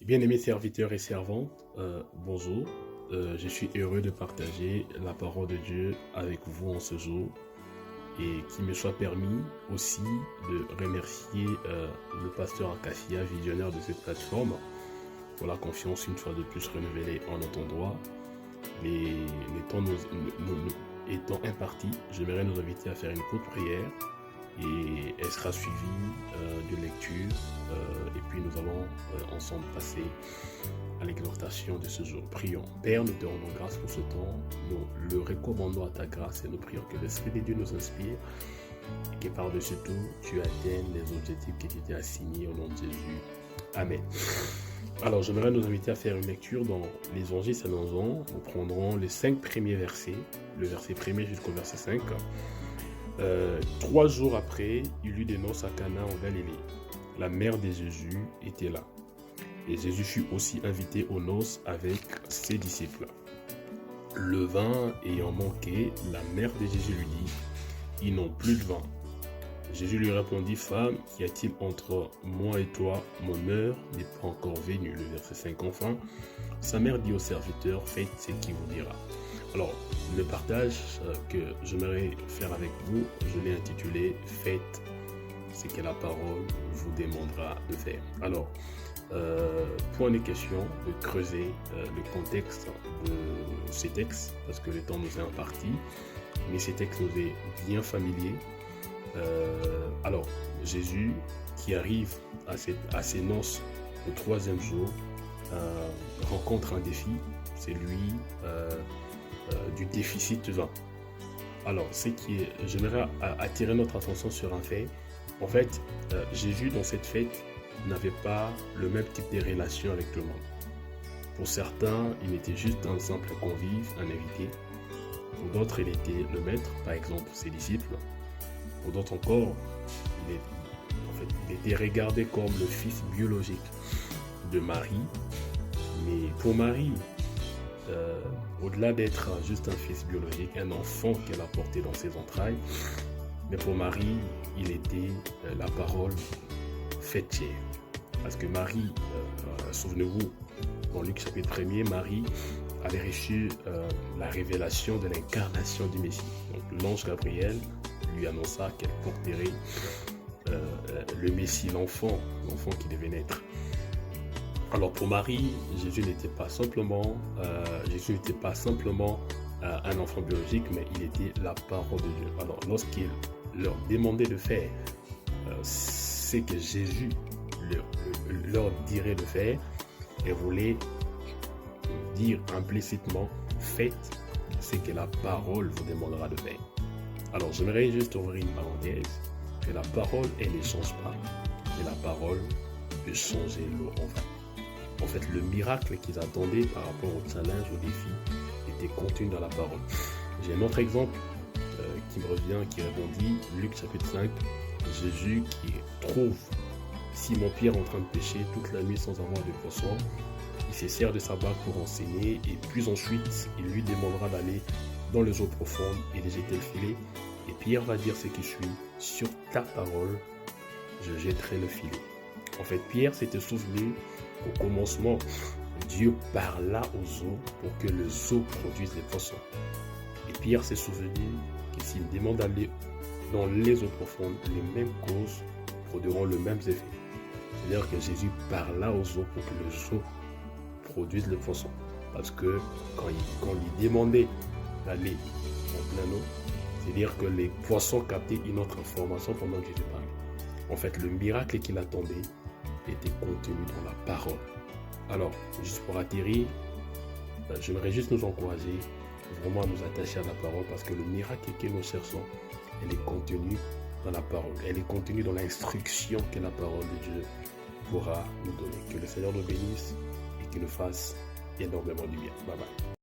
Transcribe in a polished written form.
Bien-aimés serviteurs et servantes, bonjour. Je suis heureux de partager la parole de Dieu avec vous en ce jour et qu'il me soit permis aussi de remercier le pasteur Akafia, visionnaire de cette plateforme, pour la confiance une fois de plus renouvelée en notre endroit. Les temps étant impartis, j'aimerais nous inviter à faire une courte prière et elle sera suivie de lecture et puis nous allons ensemble passer à l'exhortation de ce jour. Prions. Père, nous te rendons grâce pour ce temps, nous le recommandons à ta grâce et nous prions que l'Esprit de Dieu nous inspire et que par-dessus tout, tu atteignes les objectifs qui t'étaient assignés au nom de Jésus. Amen. Alors, j'aimerais nous inviter à faire une lecture dans l'Évangile selon Jean. Nous prendrons les 5 premiers versets, le verset 1er jusqu'au verset 5. 3 jours après, il eut des noces à Cana en Galilée. La mère de Jésus était là. Et Jésus fut aussi invité aux noces avec ses disciples. Le vin ayant manqué, la mère de Jésus lui dit, « Ils n'ont plus de vin. » Jésus lui répondit, « Femme, qu'y a-t-il entre moi et toi? Mon heure n'est pas encore venue. » Le verset 5 enfin. Sa mère dit au serviteur, « Faites ce qu'il vous dira. » Alors, le partage que j'aimerais faire avec vous, je l'ai intitulé « Faites ce que la parole vous demandera de faire ». Alors, point de question de creuser le contexte de ces textes, parce que le temps nous est imparti, mais ces textes nous est bien familier. Alors, Jésus qui arrive à ses noces au 3e jour, rencontre un défi, c'est lui du déficit de vin. Alors, j'aimerais attirer notre attention sur un fait. En fait, Jésus dans cette fête n'avait pas le même type de relation avec tout le monde. Pour certains, il était juste un simple convive, un invité. Pour d'autres, il était le maître, par exemple ses disciples. Pour d'autres encore, il était regardé comme le fils biologique de Marie. Mais pour Marie, au-delà d'être juste un fils biologique, un enfant qu'elle a porté dans ses entrailles, mais pour Marie, il était la parole faite chair. Parce que Marie, souvenez-vous, dans Luc chapitre 1er, Marie avait reçu la révélation de l'incarnation du Messie. Donc l'ange Gabriel lui annonça qu'elle porterait le Messie, l'enfant qui devait naître. Alors pour Marie, Jésus n'était pas simplement un enfant biologique, mais il était la parole de Dieu. Alors lorsqu'il leur demandait de faire ce que Jésus leur dirait de faire, elle voulait dire implicitement, faites ce que la parole vous demandera de faire. Alors j'aimerais juste ouvrir une parenthèse, que la parole, elle ne change pas, mais la parole peut changer l'eau en vin. En fait, le miracle qu'ils attendaient par rapport au challenge, au défi, était contenu dans la parole. J'ai un autre exemple qui me revient, qui répondit, Luc chapitre 5, Jésus qui trouve Simon-Pierre en train de pêcher toute la nuit sans avoir de poisson. Il se sert de sa barque pour enseigner et puis ensuite, il lui demandera d'aller dans les eaux profondes et de jeter le filet. Et Pierre va dire ce qui suit, sur ta parole, je jetterai le filet. En fait, Pierre s'était souvenu au commencement, Dieu parla aux eaux pour que les eaux produisent des poissons. Et Pierre s'est souvenu que s'il demande d'aller dans les eaux profondes, les mêmes causes produiront le même effet. C'est-à-dire que Jésus parla aux eaux pour que les eaux produisent le poisson. Parce que quand il demandait d'aller en plein eau, c'est-à-dire que les poissons captaient une autre information pendant que Jésus parlait. En fait, le miracle qu'il attendait était contenu dans la parole. Alors, juste pour atterrir, j'aimerais juste nous encourager vraiment à nous attacher à la parole parce que le miracle que nous cherchons, elle est contenue dans la parole. Elle est contenue dans l'instruction que la parole de Dieu pourra nous donner. Que le Seigneur nous bénisse et qu'il nous fasse énormément du bien. Bye bye.